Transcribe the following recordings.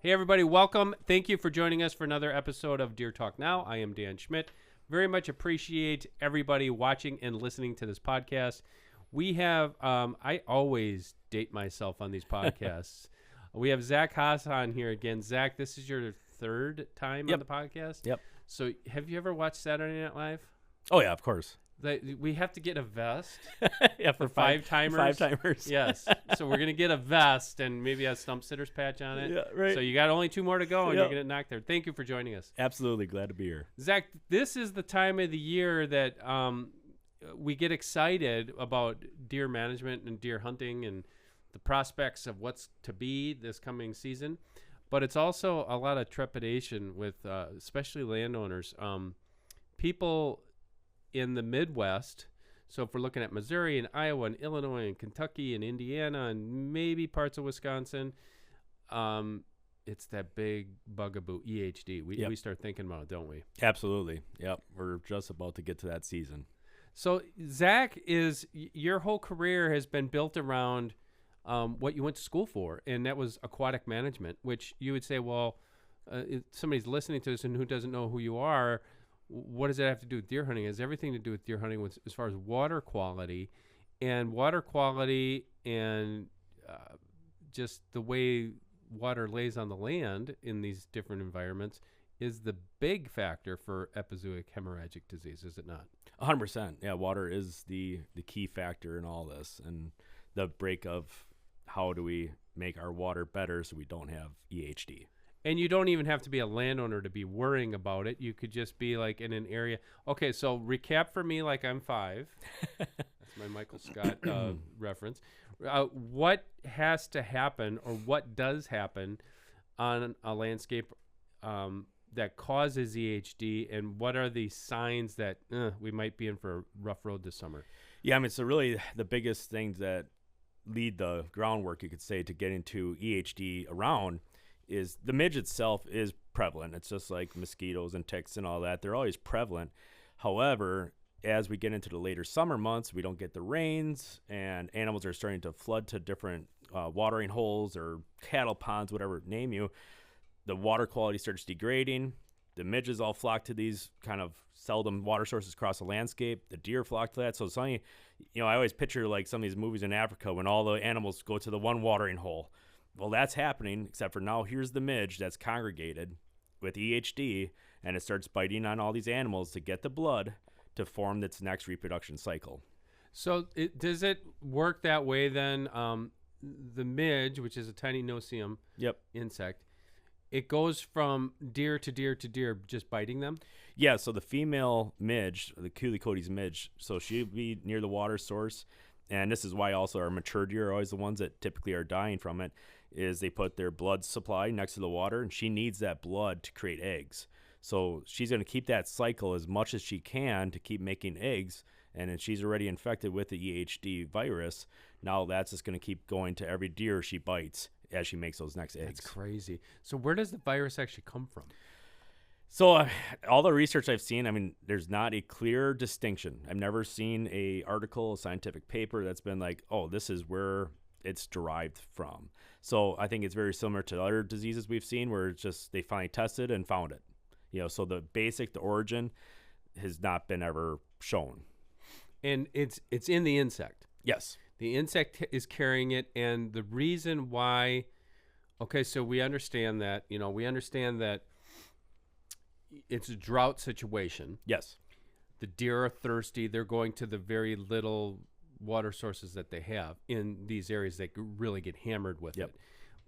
Hey, everybody, welcome. Thank you for joining us for another episode of Deer Talk Now. I am Dan Schmidt. Very much appreciate everybody watching and listening to this podcast. We have, I always date myself on these podcasts. We have Zach Haas on here again. Zach, this is your third time on the podcast? Yep. So have you ever watched Saturday Night Live? Oh, yeah, of course. We have to get a vest Yeah, for five-timers. Five-timers. Yes. So we're going to get a vest and maybe a stump sitter's patch on it. Yeah, right. So you got only 2 more to go and you're going to knock there. Thank you for joining us. Absolutely. Glad to be here. Zach, this is the time of the year that we get excited about deer management and deer hunting and the prospects of what's to be this coming season. But it's also a lot of trepidation with especially landowners. People in the Midwest, so if we're looking at Missouri and Iowa and Illinois and Kentucky and Indiana and maybe parts of Wisconsin, it's that big bugaboo, EHD. We start thinking about it, don't we? Absolutely. Yep. We're just about to get to that season. So, Zach, your whole career has been built around what you went to school for, and that was aquatic management, which you would say, well, if somebody's listening to this and who doesn't know who you are, what does that have to do with deer hunting? It has everything to do with deer hunting as far as water quality and just the way water lays on the land in these different environments is the big factor for epizootic hemorrhagic disease, is it not? 100%. Yeah, water is the key factor in all this, and the break of how do we make our water better so we don't have EHD. And you don't even have to be a landowner to be worrying about it. You could just be like in an area. Okay, so recap for me like I'm 5. That's my Michael Scott reference. What has to happen or what does happen on a landscape that causes EHD, and what are the signs that we might be in for a rough road this summer? Yeah, I mean, so really the biggest things that lead the groundwork, you could say, to get into EHD around is the midge itself is prevalent. It's just like mosquitoes and ticks and all that. They're always prevalent. However, as we get into the later summer months, we don't get the rains, and animals are starting to flood to different watering holes or cattle ponds, whatever name you. The water quality starts degrading. The midges all flock to these kind of seldom water sources across the landscape. The deer flock to that. So I always picture like some of these movies in Africa when all the animals go to the one watering hole. Well, that's happening, except for now here's the midge that's congregated with EHD, and it starts biting on all these animals to get the blood to form its next reproduction cycle. So does it work that way then? The midge, which is a tiny no-see-um insect, it goes from deer to deer to deer, just biting them? Yeah, so the female midge, the Culicodes midge, so she'll be near the water source, and this is why also our mature deer are always the ones that typically are dying from it, is they put their blood supply next to the water, and she needs that blood to create eggs. So she's going to keep that cycle as much as she can to keep making eggs, and then she's already infected with the EHD virus. Now that's just going to keep going to every deer she bites as she makes those next eggs. That's crazy. So where does the virus actually come from? So all the research I've seen, I mean, there's not a clear distinction. I've never seen a article, a scientific paper that's been like, oh, this is where it's derived from. So I think it's very similar to other diseases we've seen where it's just they finally tested and found it. So the origin has not been ever shown. And it's in the insect. Yes. The insect is carrying it, and the reason why, okay, so we understand that, it's a drought situation. Yes. The deer are thirsty. They're going to the very little water sources that they have in these areas. They really get hammered with it.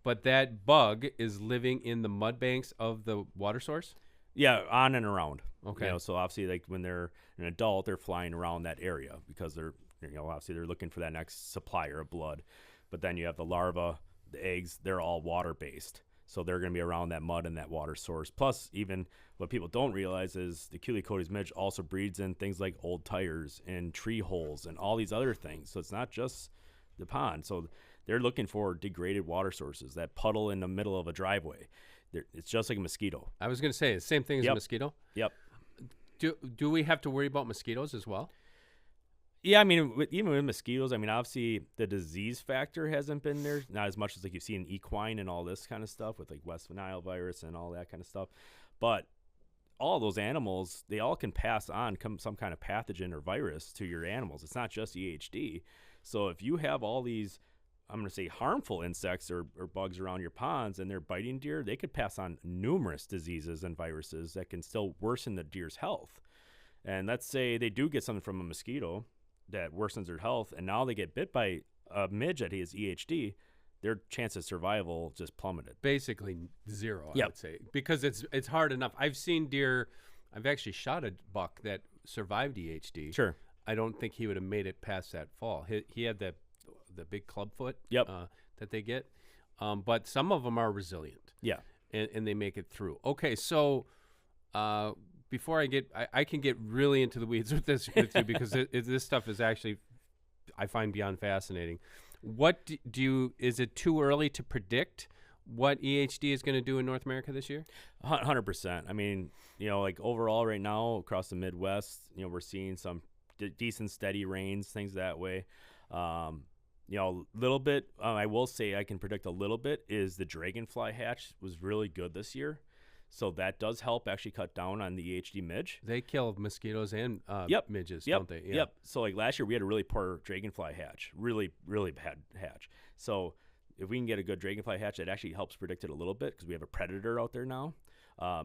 But that bug is living in the mud banks of the water source? Yeah, on and around. Okay. So obviously, like when they're an adult, they're flying around that area because they're, obviously they're looking for that next supplier of blood. But then you have the larvae, the eggs, they're all water-based. So they're going to be around that mud and that water source. Plus, even what people don't realize is the Culicodes midge also breeds in things like old tires and tree holes and all these other things. So it's not just the pond. So they're looking for degraded water sources, that puddle in the middle of a driveway. It's just like a mosquito. I was going to say, the same thing as a mosquito? Yep. Do we have to worry about mosquitoes as well? Yeah, I mean, even with mosquitoes, I mean, obviously the disease factor hasn't been there, not as much as like you see in equine and all this kind of stuff with like West Nile virus and all that kind of stuff. But all those animals, they all can pass on some kind of pathogen or virus to your animals. It's not just EHD. So if you have all these, I'm going to say harmful insects or bugs around your ponds and they're biting deer, they could pass on numerous diseases and viruses that can still worsen the deer's health. And let's say they do get something from a mosquito that worsens their health, and now they get bit by a midge that has EHD, their chance of survival just plummeted. Basically zero, I Yep. would say, because it's hard enough. I've seen deer. I've actually shot a buck that survived EHD. Sure. I don't think he would have made it past that fall. He had the big club foot Yep. that they get, but some of them are resilient. Yeah. And they make it through. Okay, so before I can get really into the weeds with you because this stuff is actually, I find, beyond fascinating. What is it too early to predict what EHD is going to do in North America this year? 100%. I mean, like overall right now across the Midwest, we're seeing some decent steady rains, things that way. A little bit, I will say I can predict a little bit is the dragonfly hatch was really good this year. So that does help actually cut down on the EHD midge. They kill mosquitoes and midges, Yep. don't they? Yeah. Yep. So like last year we had a really poor dragonfly hatch, really, really bad hatch. So if we can get a good dragonfly hatch, that actually helps predict it a little bit because we have a predator out there now.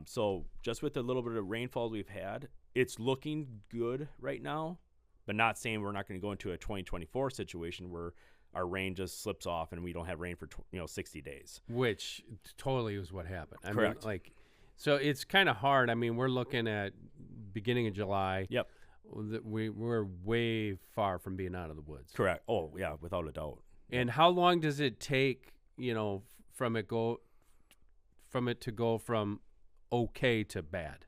So just with the little bit of rainfall we've had, it's looking good right now, but not saying we're not going to go into a 2024 situation where our rain just slips off and we don't have rain for 60 days. Which totally is what happened. I Correct. mean, so it's kind of hard. I mean, we're looking at beginning of July. Yep. We're way far from being out of the woods. Correct. Oh, yeah, without a doubt. And how long does it take, from it to go from okay to bad?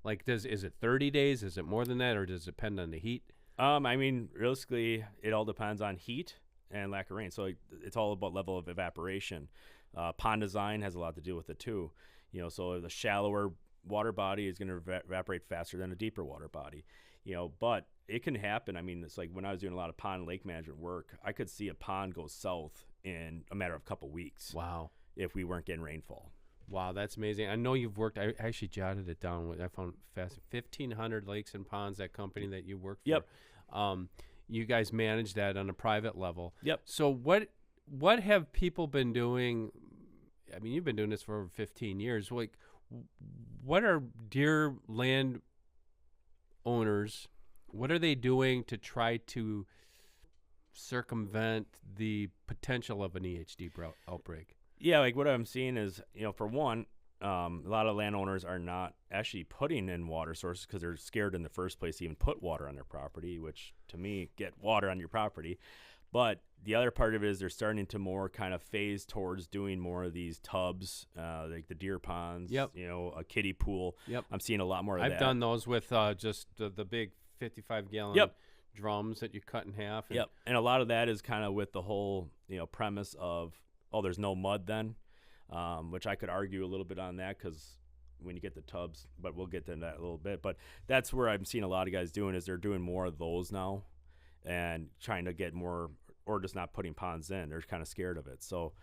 Like, is it 30 days? Is it more than that, or does it depend on the heat? I mean, realistically, it all depends on heat and lack of rain. So it's all about level of evaporation. Pond design has a lot to do with it too. So the shallower water body is going to evaporate faster than a deeper water body. But it can happen. I mean, it's like when I was doing a lot of pond and lake management work, I could see a pond go south in a matter of a couple weeks. Wow. If we weren't getting rainfall. Wow, that's amazing. I know you've worked. I actually jotted it down. I found fast 1,500 lakes and ponds. That company that you work for. Yep. You guys manage that on a private level. Yep. So what have people been doing? I mean, you've been doing this for over 15 years. Like, what are deer land owners? What are they doing to try to circumvent the potential of an EHD outbreak? Yeah, like what I'm seeing is, for one, a lot of landowners are not actually putting in water sources because they're scared in the first place to even put water on their property, which to me, get water on your property. But the other part of it is they're starting to more kind of phase towards doing more of these tubs, like the deer ponds, Yep. A kiddie pool. Yep. I'm seeing a lot more of that. I've done those with just the big 55-gallon Yep. drums that you cut in half. And Yep. And a lot of that is kind of with the whole, premise of, there's no mud then, which I could argue a little bit on that because when you get the tubs, but we'll get to that a little bit. But that's where I'm seeing a lot of guys doing is they're doing more of those now and trying to get more, or just not putting ponds in. They're kind of scared of it. So,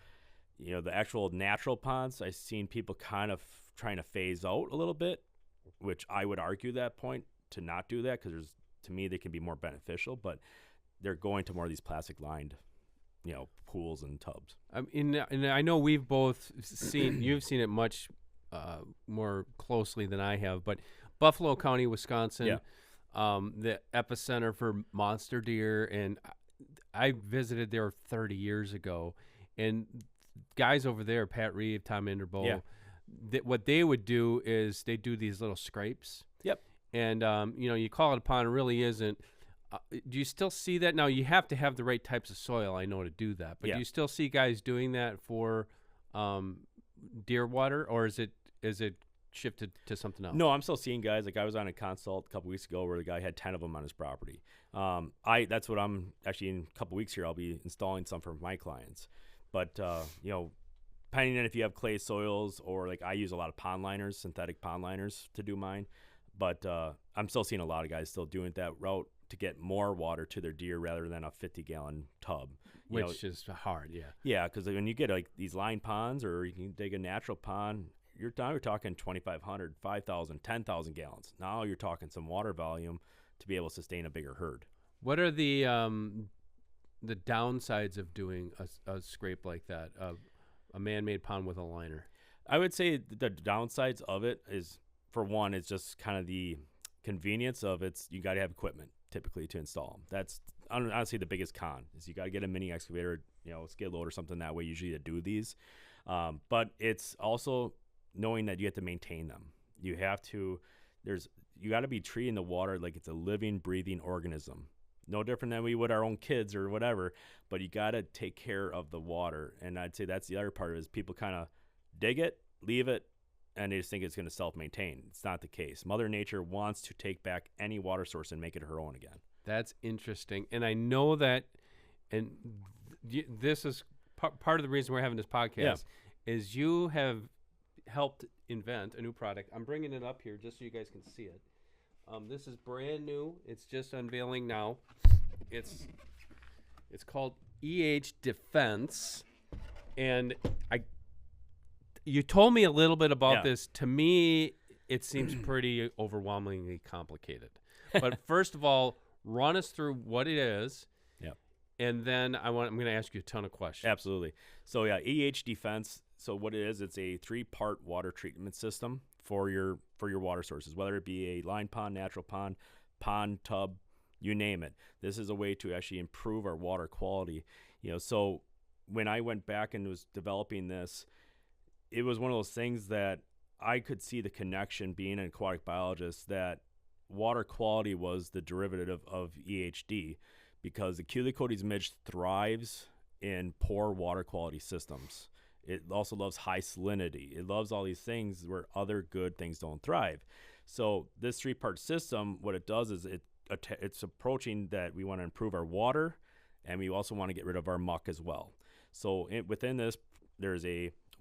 the actual natural ponds, I've seen people kind of trying to phase out a little bit, which I would argue that point to not do that because to me, they can be more beneficial, but they're going to more of these plastic lined pools and tubs. And I know we've both seen, you've seen it much more closely than I have, but Buffalo County, Wisconsin, the epicenter for monster deer, and I visited there 30 years ago, and guys over there, Pat Reeve, Tom Inderbo, what they would do is they do these little scrapes. Yep. And, you call it a pond, it really isn't. Do you still see that? Now, you have to have the right types of soil, I know, to do that. But do you still see guys doing that for deer water, or is it shifted to something else? No, I'm still seeing guys. Like I was on a consult a couple weeks ago where the guy had 10 of them on his property. That's what I'm actually in a couple weeks here. I'll be installing some for my clients. But, depending on if you have clay soils or like I use a lot of pond liners, synthetic pond liners to do mine. But I'm still seeing a lot of guys still doing that route. to get more water to their deer rather than a 50-gallon tub. Which is hard, yeah. Yeah, because when you get like these line ponds or you can dig a natural pond, you're talking 2,500, 5,000, 10,000 gallons. Now you're talking some water volume to be able to sustain a bigger herd. What are the downsides of doing a scrape like that, a man-made pond with a liner? I would say the downsides of it is, for one, it's just kind of the convenience of you got to have equipment typically to install them. That's honestly the biggest con is you got to get a mini excavator, skid load or something that way usually to do these. But it's also knowing that you have to maintain them. You got to be treating the water like it's a living, breathing organism. No different than we would our own kids or whatever, but you got to take care of the water. And I'd say that's the other part of it is people kind of dig it, leave it, and they just think it's going to self-maintain. It's not the case. Mother Nature wants to take back any water source and make it her own again. That's interesting. And I know that, and this is part of the reason we're having this podcast, is you have helped invent a new product. I'm bringing it up here just so you guys can see it. This is brand new. It's just unveiling now. It's called EHD Defense, and you told me a little bit about this. To me, it seems pretty overwhelmingly complicated. But first of all, run us through what it is. Yep. And then I'm going to ask you a ton of questions. Absolutely. So EHD Defense. So what it is, it's a 3-part water treatment system for your water sources, whether it be a line pond, natural pond, tub, you name it. This is a way to actually improve our water quality. So when I went back and was developing this, it was one of those things that I could see the connection, being an aquatic biologist, that water quality was the derivative of EHD, because the Culicodes midge thrives in poor water quality systems. It also loves high salinity. It loves all these things where other good things don't thrive. So this 3-part system, what it does is it's approaching that we want to improve our water, and we also want to get rid of our muck as well. So within this, there's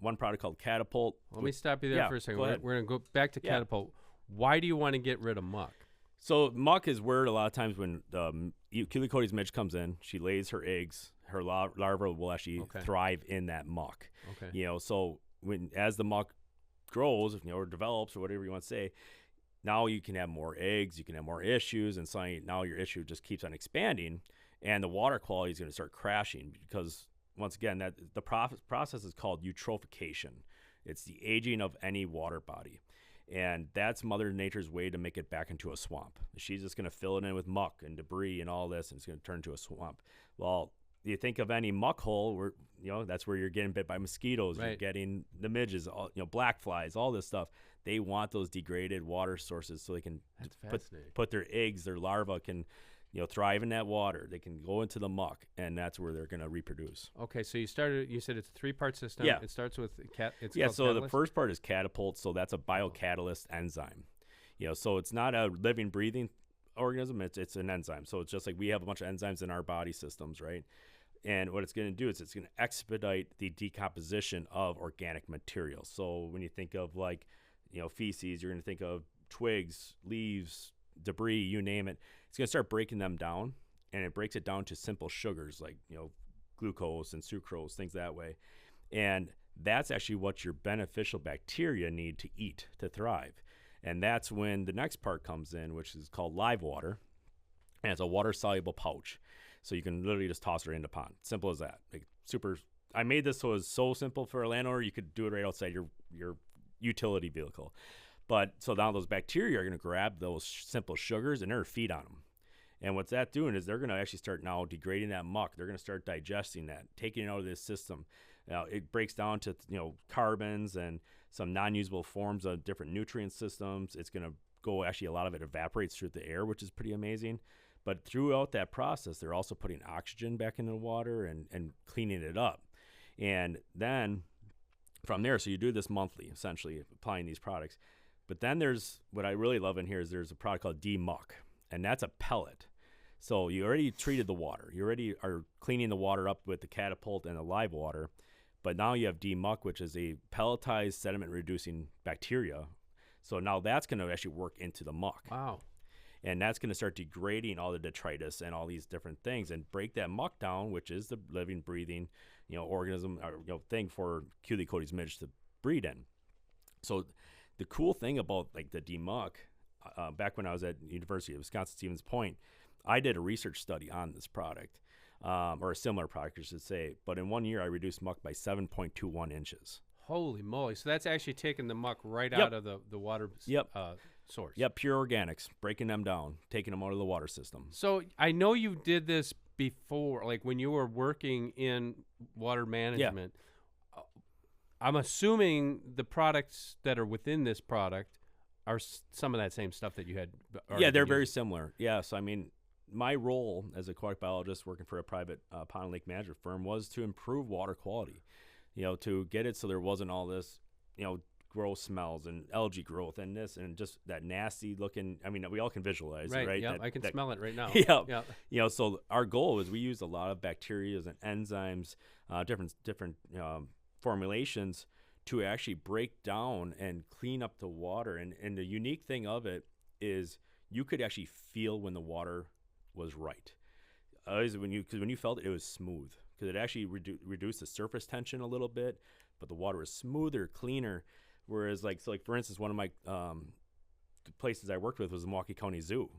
one product called Catapult. Let me stop you there for a second. We're going to go back to Catapult. Why do you want to get rid of muck? So muck is where a lot of times when Culicodes midge comes in, she lays her eggs. Her larva will actually thrive in that muck. Okay. So as the muck grows, or develops, or whatever you want to say, now you can have more eggs, you can have more issues, and suddenly now your issue just keeps on expanding, and the water quality is going to start crashing because, once again, that the process is called eutrophication. It's the aging of any water body. And that's Mother Nature's way to make it back into a swamp. She's just going to fill it in with muck and debris and all this, and it's going to turn into a swamp. Well, you think of any muck hole where, that's where you're getting bit by mosquitoes, you're getting the midges, black flies, all this stuff. They want those degraded water sources so they can put their eggs, their larvae can, thrive in that water. They can go into the muck, and that's where they're going to reproduce. Okay, so you said it's a 3-part system. Yeah. It starts with so Catalyst? The first part is Catapult, so that's a biocatalyst enzyme. So it's not a living, breathing organism, it's an enzyme. So it's just like we have a bunch of enzymes in our body systems, right? And what it's going to do is it's going to expedite the decomposition of organic materials. So when you think of feces, you're going to think of twigs, leaves, debris, you name it. It's going to start breaking them down, and it breaks it down to simple sugars like glucose and sucrose, things that way. And that's actually what your beneficial bacteria need to eat to thrive. And that's when the next part comes in, which is called live water, and it's a water-soluble pouch. So you can literally just toss it into a pond. Simple as that. I made this so it was so simple for a landowner, you could do it right outside your utility vehicle. But so now those bacteria are going to grab those simple sugars and they're going to feed on them. And what's that doing is they're going to actually start now degrading that muck. They're going to start digesting that, taking it out of this system. Now it breaks down to carbons and some non-usable forms of different nutrient systems. It's going to go, actually a lot of it evaporates through the air, which is pretty amazing. But throughout that process, they're also putting oxygen back into the water and cleaning it up. And then from there, so you do this monthly, essentially applying these products. But then there's, what I really love in here is there's a product called D-Muck, and that's a pellet. So you already treated the water. You already are cleaning the water up with the Catapult and the live water. But now you have D-Muck, which is a pelletized sediment-reducing bacteria. So now that's going to actually work into the muck. Wow. And that's going to start degrading all the detritus and all these different things and break that muck down, which is the living, breathing, organism or thing for Culicodes midge to breed in. So the cool thing about like the demuck, back when I was at University of Wisconsin-Stevens Point, I did a research study on this product, or a similar product, I should say. But in 1 year, I reduced muck by 7.21 inches. Holy moly. So that's actually taking the muck right out of the water source. Yep, pure organics, breaking them down, taking them out of the water system. So I know you did this before, like when you were working in water management. Yeah. I'm assuming the products that are within this product are some of that same stuff that you had. Yeah, they're very similar. Yeah, so I mean, my role as aquatic biologist working for a private pond and lake management firm was to improve water quality, to get it so there wasn't all this, gross smells and algae growth and this and just that nasty looking. I mean, we all can visualize it, right? Yeah, I can smell it right now. Yeah. So our goal is we use a lot of bacteria and enzymes, different formulations to actually break down and clean up the water. And the unique thing of it is you could actually feel when the water was right. Because when you felt it, it was smooth because it actually reduced the surface tension a little bit, but the water was smoother, cleaner. Whereas like for instance, one of my the places I worked with was the Milwaukee County Zoo.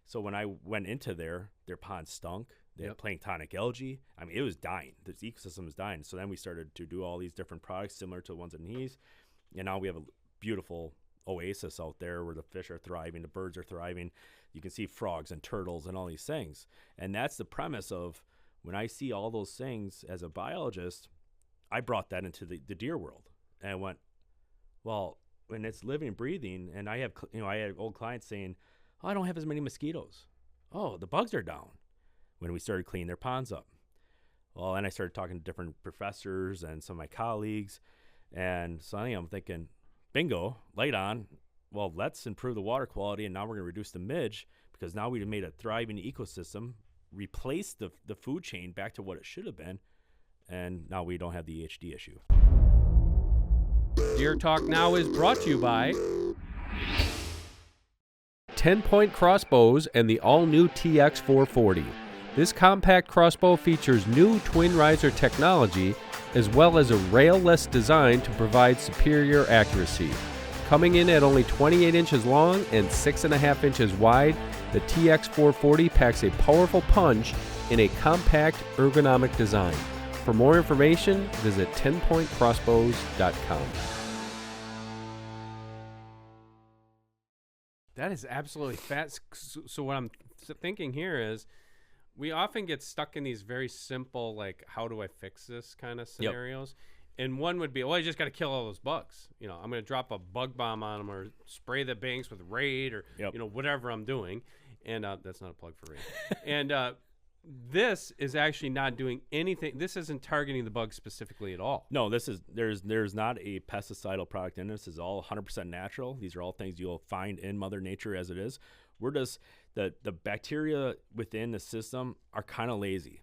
So when I went into their pond stunk. They had planktonic algae. I mean, it was dying. The ecosystem was dying. So then we started to do all these different products similar to the ones in these. And now we have a beautiful oasis out there where the fish are thriving, the birds are thriving. You can see frogs and turtles and all these things. And that's the premise of when I see all those things as a biologist, I brought that into the deer world. And I went, well, when it's living and breathing, and I have, I had old clients saying, oh, I don't have as many mosquitoes. Oh, the bugs are down. When we started cleaning their ponds up. Well, and I started talking to different professors and some of my colleagues, and suddenly I'm thinking, bingo, light on. Well, let's improve the water quality, and now we're going to reduce the midge because now we've made a thriving ecosystem, replaced the food chain back to what it should have been, and now we don't have the EHD issue. Deer Talk Now is brought to you by 10-point crossbows and the all-new TX440. This compact crossbow features new twin riser technology as well as a rail-less design to provide superior accuracy. Coming in at only 28 inches long and 6.5 inches wide, the TX440 packs a powerful punch in a compact, ergonomic design. For more information, visit 10pointcrossbows.com. That is absolutely fast. So what I'm thinking here is we often get stuck in these very simple, like, how do I fix this kind of scenarios? Yep. And one would be, well, I just got to kill all those bugs. I'm going to drop a bug bomb on them or spray the banks with Raid or, whatever I'm doing. And that's not a plug for Raid. And this is actually not doing anything. This isn't targeting the bugs specifically at all. No, there's not a pesticidal product in this. This is all 100% natural. These are all things you'll find in Mother Nature as it is. We're just the bacteria within the system are kind of lazy,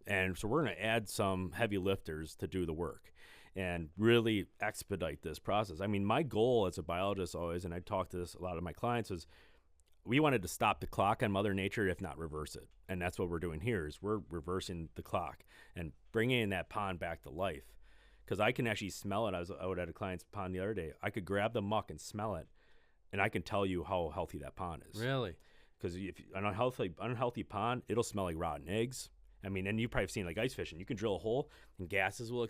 and so we're going to add some heavy lifters to do the work and really expedite this process. I mean, my goal as a biologist always, and I talk to this a lot of my clients, is we wanted to stop the clock on Mother Nature, if not reverse it. And that's what we're doing here is we're reversing the clock and bringing that pond back to life. Because I can actually smell it. I was out at a client's pond the other day. I could grab the muck and smell it, and I can tell you how healthy that pond is. Really? Because if an unhealthy pond, it'll smell like rotten eggs. I mean, and you've probably seen like ice fishing. You can drill a hole, and gases will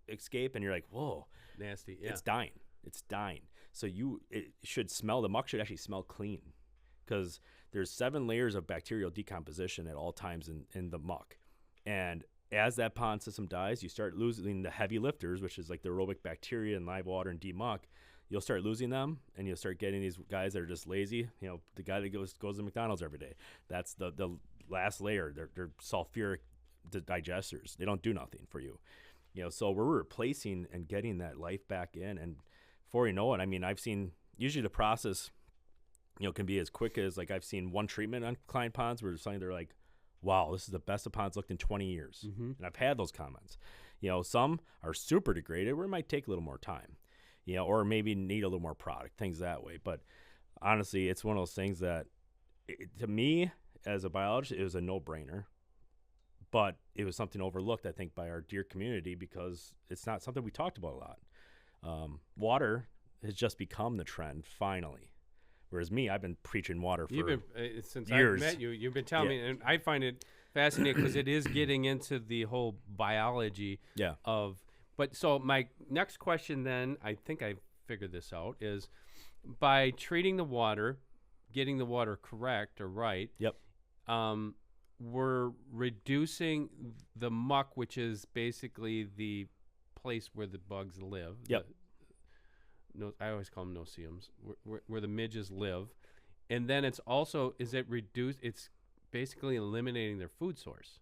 escape, and you're like, whoa. Nasty, yeah. It's dying. So it should smell, the muck should actually smell clean. Because there's 7 layers of bacterial decomposition at all times in the muck. And as that pond system dies, you start losing the heavy lifters, which is like the aerobic bacteria in live water and demuck. You'll start losing them, and you'll start getting these guys that are just lazy. The guy that goes to McDonald's every day. That's the last layer. They're sulfuric digesters. They don't do nothing for you. So we're replacing and getting that life back in. And before you know it, I mean, I've seen usually the process can be as quick as, like, I've seen one treatment on client ponds where they're like, wow, this is the best the pond's looked in 20 years. Mm-hmm. And I've had those comments. Some are super degraded where it might take a little more time, or maybe need a little more product, things that way. But honestly, it's one of those things that To me, as a biologist, it was a no-brainer. But it was something overlooked, I think, by our deer community because it's not something we talked about a lot. Water has just become the trend, finally. Whereas me, I've been preaching water for since years. I've met you. You've been telling me, and I find it fascinating because it is getting into the whole biology of. But so my next question, then, I think I figured this out, is by treating the water, getting the water correct or right. Yep. We're reducing the muck, which is basically the place where the bugs live. Yep. I always call them no-see-ums, where the midges live. And then it's also, it's basically eliminating their food source.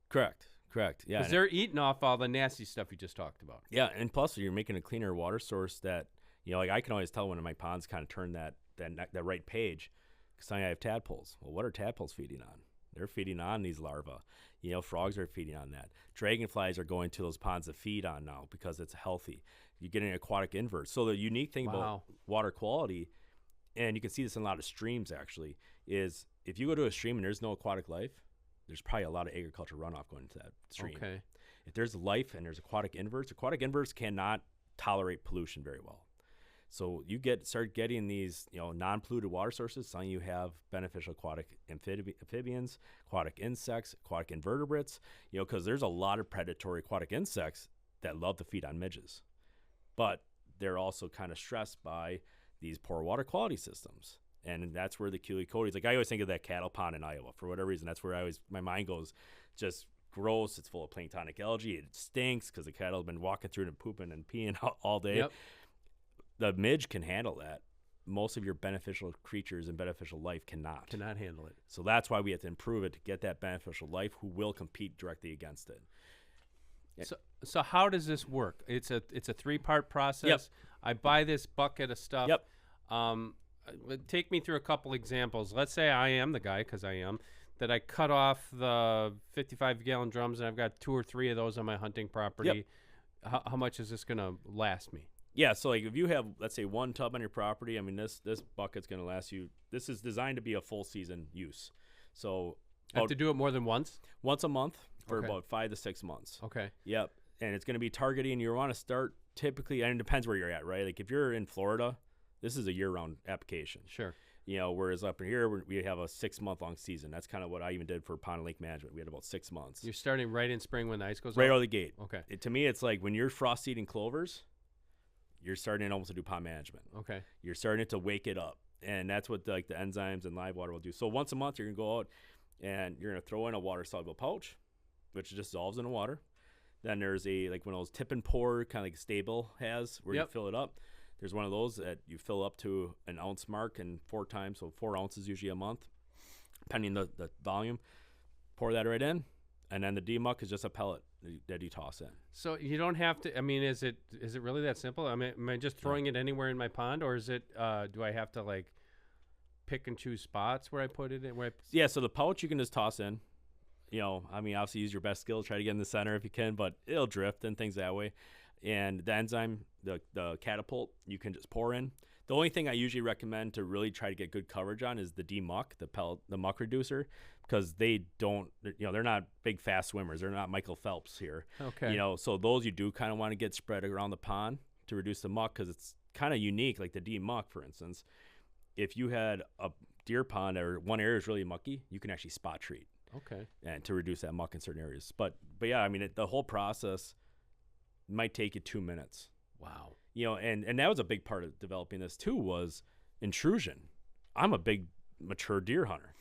Correct. Yeah. Because they're eating off all the nasty stuff you just talked about. Yeah, and plus you're making a cleaner water source that, like I can always tell when my ponds kind of turn that right page because I have tadpoles. Well, what are tadpoles feeding on? They're feeding on these larvae. Frogs are feeding on that. Dragonflies are going to those ponds to feed on now because it's healthy. You're getting an aquatic invert. So the unique thing about water quality, and you can see this in a lot of streams actually, is if you go to a stream and there's no aquatic life, there's probably a lot of agriculture runoff going into that stream. Okay. If there's life and there's aquatic inverts cannot tolerate pollution very well. So you start getting these, non-polluted water sources. Some of you have beneficial aquatic amphibians, aquatic insects, aquatic invertebrates, because there's a lot of predatory aquatic insects that love to feed on midges. But they're also kind of stressed by these poor water quality systems. And that's where the culicodes, like I always think of that cattle pond in Iowa. For whatever reason, that's where my mind goes, just gross. It's full of planktonic algae. It stinks because the cattle have been walking through it and pooping and peeing all day. Yep. The midge can handle that. Most of your beneficial creatures and beneficial life cannot handle it. So that's why we have to improve it to get that beneficial life who will compete directly against it. So how does this work? It's a 3-part process. Yep. I buy this bucket of stuff. Yep. Take me through a couple examples. Let's say I am the guy, because I am, that I cut off the 55-gallon drums and I've got 2 or 3 of those on my hunting property. Yep. How much is this going to last me? Yeah, so like if you have, let's say, 1 tub on your property, I mean, this bucket's going to last you. This is designed to be a full season use. So I have to do it more than once? Once a month for about 5 to 6 months. Okay. Yep. And it's going to be targeting. You want to start typically, and it depends where you're at, right? Like if you're in Florida, this is a year-round application. Sure. Whereas up in here, we have a 6-month-long season. That's kind of what I even did for pond and lake management. We had about 6 months. You're starting right in spring when the ice goes right out? out of the gate. Okay. To me, it's like when you're frost seeding clovers, you're starting almost to do pond management. Okay. You're starting to wake it up. And that's what the enzymes and live water will do. So once a month, you're going to go out and you're going to throw in a water-soluble pouch, which just dissolves in the water. Then there's one of those tip and pour, kind of like Stable has, where you fill it up. There's one of those that you fill up to an ounce mark and 4 times, so 4 ounces usually a month, depending the volume. Pour that right in, and then the demuck is just a pellet that you toss in. So you don't have to. I mean, is it really that simple? I mean, am I just throwing it anywhere in my pond, or is it? Do I have to pick and choose spots where I put it in? Yeah. So the pouch you can just toss in. I mean, obviously use your best skill, try to get in the center if you can, but it'll drift and things that way. And the enzyme, the catapult, you can just pour in. The only thing I usually recommend to really try to get good coverage on is the demuck, the muck reducer, because they're not big fast swimmers. They're not Michael Phelps here. Okay. So those you do kind of want to get spread around the pond to reduce the muck, because it's kind of unique. Like the demuck, for instance, if you had a deer pond or one area is really mucky, you can actually spot treat. Okay. And to reduce that muck in certain areas. But yeah, I mean, the whole process might take you 2 minutes. Wow. And that was a big part of developing this too, was intrusion. I'm a big mature deer hunter.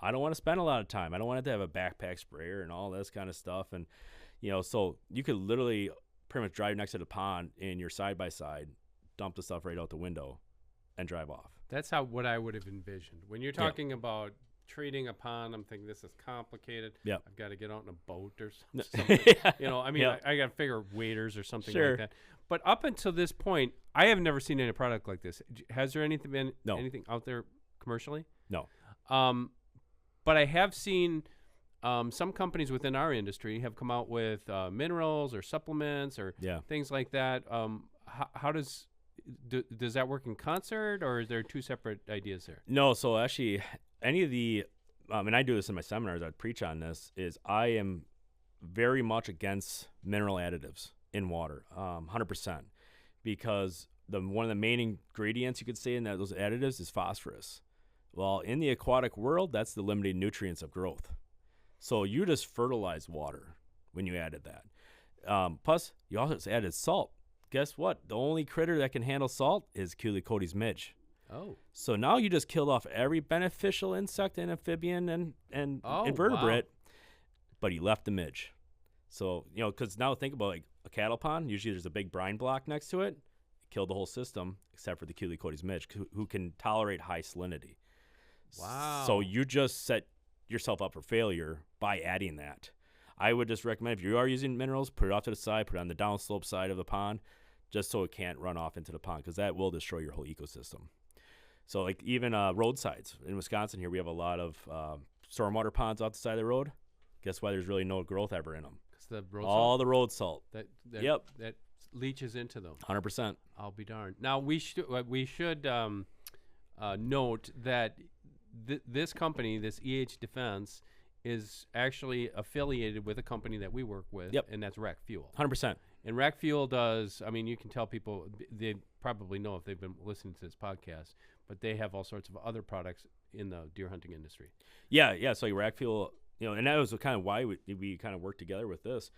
I don't want to spend a lot of time. I don't want to have a backpack sprayer and all this kind of stuff. And, so you could literally pretty much drive next to the pond in your side-by-side, dump the stuff right out the window and drive off. That's what I would have envisioned. When you're talking about treating a pond, I'm thinking this is complicated. Yeah, I've got to get out in a boat or something. I mean, I got to figure waders or something like that. But up until this point, I have never seen any product like this. Has there been anything out there commercially? No. But I have seen some companies within our industry have come out with minerals or supplements or things like that. How does that work in concert, or is there 2 separate ideas there? No, so actually any of the, and I do this in my seminars, I preach on this, is I am very much against mineral additives in water, 100%, because one of the main ingredients you could say in those additives is phosphorus. Well, in the aquatic world, that's the limiting nutrients of growth. So you just fertilize water when you added that. Plus, you also added salt. Guess what? The only critter that can handle salt is Culicodes midge. Oh. So now you just killed off every beneficial insect and amphibian and invertebrate, but you left the midge. So, because now think about like a cattle pond, usually there's a big brine block next to it. Killed the whole system except for the Culicodes midge, who can tolerate high salinity. Wow. So you just set yourself up for failure by adding that. I would just recommend, if you are using minerals, put it off to the side, put it on the downslope side of the pond, just so it can't run off into the pond, because that will destroy your whole ecosystem. So like even roadsides. In Wisconsin here, we have a lot of stormwater ponds out the side of the road. Guess why there's really no growth ever in them? Because the road all salt, the road salt. that leaches into them. 100%. I'll be darned. Now we should note that this company, this EHD Defense, is actually affiliated with a company that we work with, and that's Rack Fuel. 100%. And Rack Fuel does, I mean, you can tell people, they probably know if they've been listening to this podcast, but they have all sorts of other products in the deer hunting industry. Yeah. So Rack Fuel, and that was kind of why we kind of worked together with this.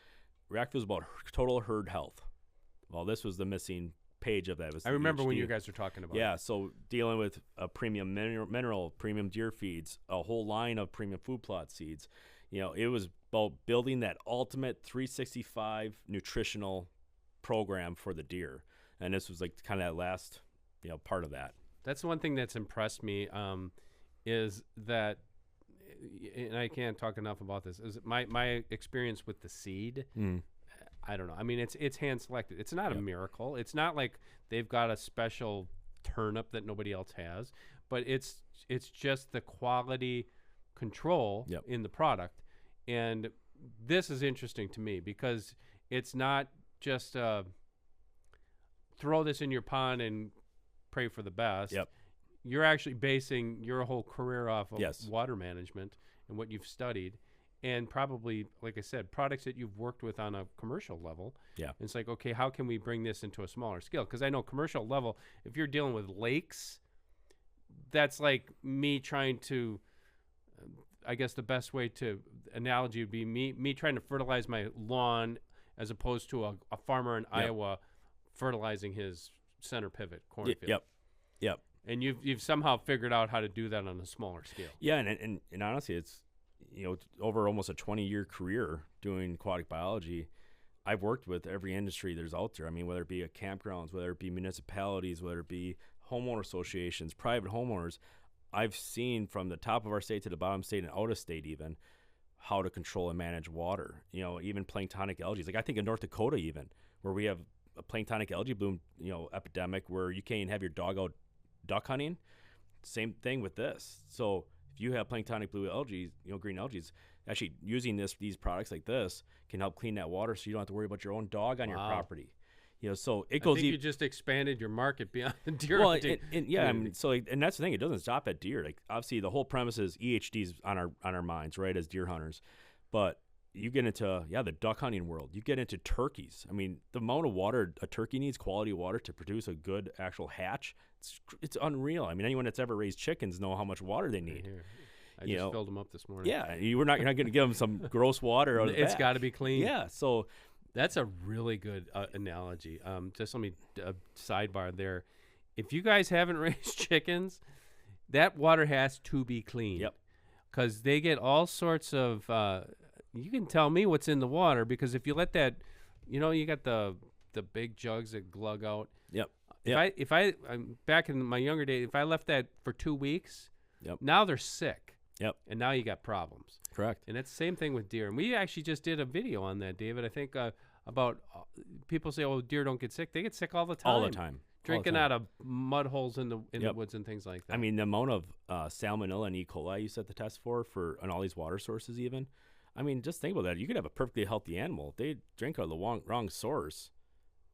Rack Fuel is about total herd health. Well, this was the missing page of that. I remember when you guys were talking about it. So dealing with a premium mineral, premium deer feeds, a whole line of premium food plot seeds. It was about building that ultimate 365 nutritional program for the deer. And this was like kind of that last, part of that. That's one thing that's impressed me, is that, and I can't talk enough about this, is my experience with the seed. I don't know. I mean, it's hand selected. It's not a miracle. It's not like they've got a special turnip that nobody else has, but it's just the quality control in the product. And this is interesting to me because it's not just throw this in your pond and pray for the best. You're actually basing your whole career off of water management and what you've studied. And probably, like I said, products that you've worked with on a commercial level. It's like, okay, how can we bring this into a smaller scale? Because I know commercial level, if you're dealing with lakes, that's like me trying to, I guess the best way to analogy would be me trying to fertilize my lawn as opposed to a farmer in Iowa fertilizing his center pivot cornfield. And you've somehow figured out how to do that on a smaller scale. And honestly, it's, over almost a 20-year career doing aquatic biology, I've worked with every industry there's out there. I mean, whether it be campgrounds, whether it be municipalities, whether it be homeowner associations, private homeowners, I've seen from the top of our state to the bottom state and out of state even how to control and manage water. Even planktonic algae. Like I think in North Dakota even, where we have a planktonic algae bloom, epidemic where you can't even have your dog out duck hunting. Same thing with this. So if you have planktonic blue algae, green algae, actually using these products like this can help clean that water so you don't have to worry about your own dog on your property. So it goes. I think you just expanded your market beyond the deer hunting. And that's the thing. It doesn't stop at deer. Like obviously, the whole premise is EHDs on our minds, right, as deer hunters. But you get into the duck hunting world. You get into turkeys. I mean, the amount of water a turkey needs, quality water, to produce a good actual hatch, it's unreal. I mean, anyone that's ever raised chickens know how much water they need. I just filled them up this morning. Yeah, you're not going to give them some gross water out of the It's got to be clean. Yeah, so that's a really good analogy. Just let me sidebar there. If you guys haven't raised chickens, that water has to be clean. Because they get all sorts of. You can tell me what's in the water because if you let that, you got the big jugs that glug out. If I'm back in my younger days, if I left that for 2 weeks, now they're sick. And now you got problems. Correct. And it's the same thing with deer. And we actually just did a video on that, David. I think about people say, "Oh, deer don't get sick." They get sick all the time. All the time. Drinking out of mud holes in the woods and things like that. I mean, the amount of salmonella and E. coli you set the test for on all these water sources, even. I mean, just think about that. You could have a perfectly healthy animal. If they drink out of the wrong source,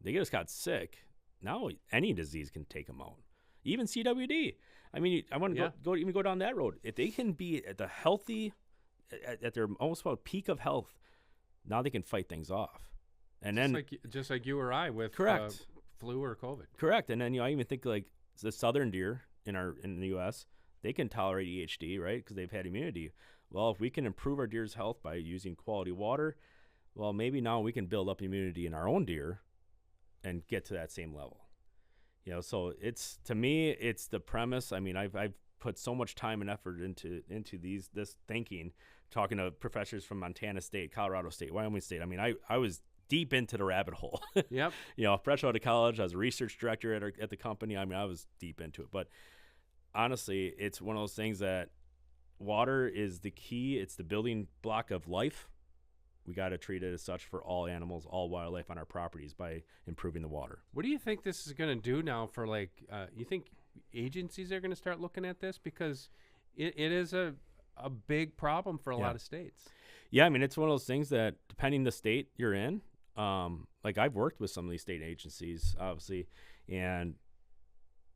they just got sick. Now any disease can take them out. even CWD. I mean, I want to go down that road. If they can be at the healthy, at their almost about peak of health, now they can fight things off. And just like you or I with flu or COVID. Correct. And then I even think like the southern deer in the U.S., they can tolerate EHD, right? Because they've had immunity. Well, if we can improve our deer's health by using quality water, well, maybe now we can build up immunity in our own deer and get to that same level. So to me, it's the premise. I mean, I've put so much time and effort into this thinking, talking to professors from Montana State, Colorado State, Wyoming State. I mean, I was deep into the rabbit hole. Yep. Fresh out of college, I was a research director at the company. I mean, I was deep into it. But honestly, it's one of those things that water is the key. It's the building block of life. We got to treat it as such for all animals, all wildlife on our properties by improving the water. What do you think this is going to do now for you think agencies are going to start looking at this? Because it is a big problem for a lot of states. Yeah, I mean, it's one of those things that depending the state you're in, I've worked with some of these state agencies, obviously, and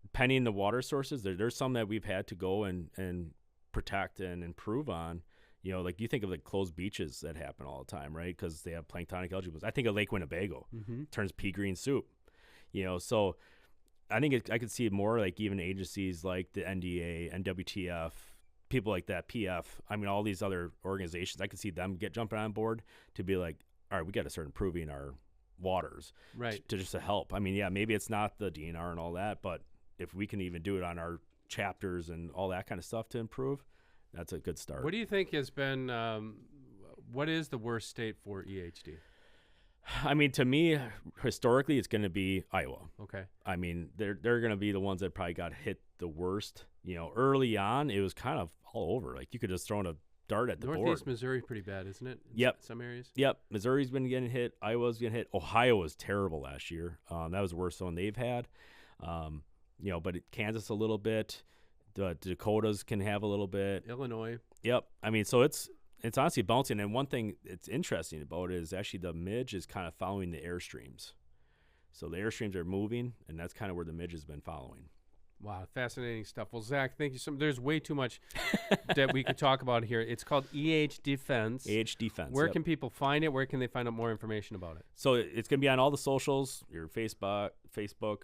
depending the water sources, there's some that we've had to go and protect and improve on. You think of the closed beaches that happen all the time, right? Because they have planktonic algae blooms. I think of Lake Winnebago, turns pea green soup. So I think I could see more like even agencies like the NDA, NWTF, people like that, PF. I mean, all these other organizations, I could see them jumping on board to be like, all right, we got to start improving our waters, right? To help. I mean, maybe it's not the DNR and all that, but if we can even do it on our chapters and all that kind of stuff to improve, that's a good start. What do you think has been, what is the worst state for EHD? I mean, to me, historically, it's going to be Iowa. Okay. I mean, they're going to be the ones that probably got hit the worst. Early on, it was kind of all over. Like you could just throw a dart at the board. Northeast Missouri pretty bad, isn't it? Yep. Some areas. Yep. Missouri's been getting hit. Iowa's getting hit. Ohio was terrible last year. That was the worst one they've had. But Kansas a little bit. The Dakotas can have a little bit. Illinois. Yep. I mean, so it's honestly bouncing. And one thing that's interesting about it is actually the Midge is kind of following the airstreams. So the airstreams are moving, and that's kind of where the Midge has been following. Wow, fascinating stuff. Well, Zach, thank you so much. There's way too much that we could talk about here. It's called EHD Defense. EHD Defense. Where can people find it? Where can they find out more information about it? So it's going to be on all the socials, your Facebook,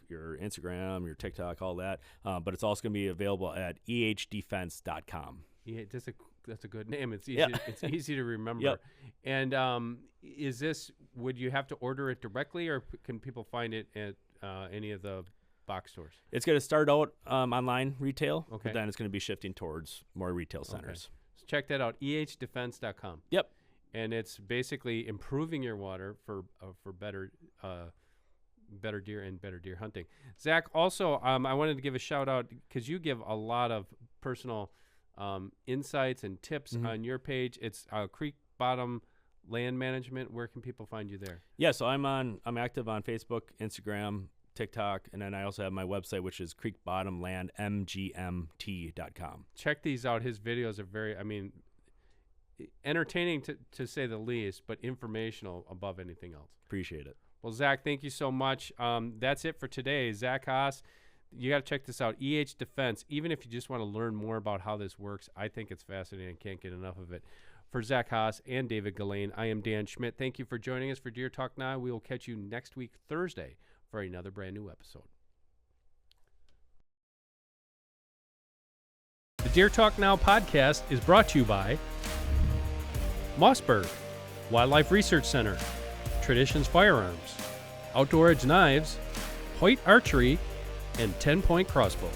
your Instagram, your TikTok, all that. But it's also going to be available at ehd-fense.com. Yeah, that's a good name. It's easy. It's easy to remember. Yep. And would you have to order it directly, or can people find it at any of the box stores? It's going to start out online retail, okay, but then it's going to be shifting towards more retail centers. Okay. So check that out, ehd-fense.com. Yep. And it's basically improving your water for better deer and better deer hunting. Zach, also, I wanted to give a shout out because you give a lot of personal insights and tips on your page. It's Creek Bottom Land Management. Where can people find you there? Yeah, so I'm active on Facebook, Instagram, TikTok, and then I also have my website, which is creekbottomlandmgmt.com. Check these out. His videos are very, entertaining to say the least, but informational above anything else. Appreciate it. Well, Zach, thank you so much. That's it for today. Zach Haas, you got to check this out, EHD Defense. Even if you just want to learn more about how this works, I think it's fascinating. Can't get enough of it. For Zach Haas and David Gillane, I am Dan Schmidt. Thank you for joining us for Deer Talk Now. We will catch you next week, Thursday, for another brand new episode. The Deer Talk Now podcast is brought to you by Mossberg, Wildlife Research Center, Traditions Firearms, Outdoor Edge Knives, Hoyt Archery, and 10 Point Crossbow.